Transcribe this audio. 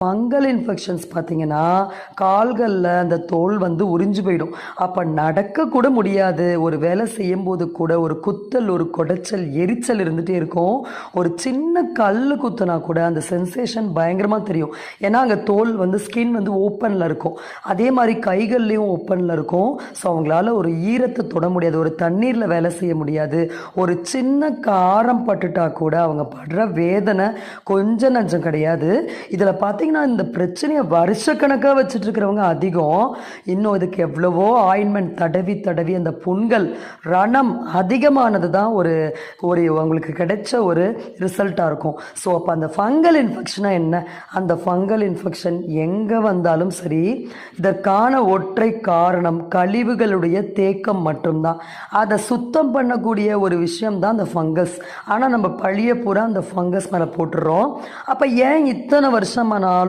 Fungal infections பார்த்தீங்கன்னா கால்களில் அந்த தோல் வந்து உறிஞ்சு போயிடும். அப்போ நடக்க கூட முடியாது. ஒரு வேலை செய்யும்போது கூட ஒரு குத்தல், ஒரு கொடைச்சல், எரிச்சல் இருந்துகிட்டே இருக்கும். ஒரு சின்ன கல் குத்துனா கூட அந்த சென்சேஷன் பயங்கரமாக தெரியும். ஏன்னா அங்கே தோல் வந்து ஸ்கின் வந்து ஓப்பனில் இருக்கும். அதே மாதிரி கைகள்லேயும் ஓப்பனில் இருக்கும். ஸோ அவங்களால ஒரு ஈரத்தை தொட முடியாது, ஒரு தண்ணீரில் வேலை செய்ய முடியாது. ஒரு சின்ன காரம் பட்டுட்டா கூட அவங்க படுற வேதனை கொஞ்சம் நஞ்சம் கிடையாது. இதில் பார்த்தீங்கன்னா இந்த பிரச்சனையை வருஷக்கணக்காக வச்சுட்டு இருக்கிறவங்க அதிகம். இன்னும் இதுக்கு எவ்வளவோ ஆயின்மெண்ட் தடவி தடவி அந்த புண்கள் ரணம் அதிகமானது தான் ஒரு ஒரு உங்களுக்கு கிடைச்ச ஒரு ரிசல்ட்டாக இருக்கும். ஸோ அப்போ அந்த ஃபங்கல் இன்ஃபெக்ஷனாக என்ன? அந்த ஃபங்கல் இன்ஃபெக்ஷன் எங்கே வந்தாலும் சரி, இதற்கான ஒற்றை காரணம் கழிவுகளுடைய தேக்கம் மட்டும்தான். அதை சுத்தம் பண்ணக்கூடிய ஒரு விஷயம்தான் அந்த ஃபங்கஸ். ஆனால் நம்ம பழிய பூரா அந்த ஃபங்கஸ் மேலே போட்டுடுறோம். அப்போ ஏன் இத்தனை வருஷமானாலும்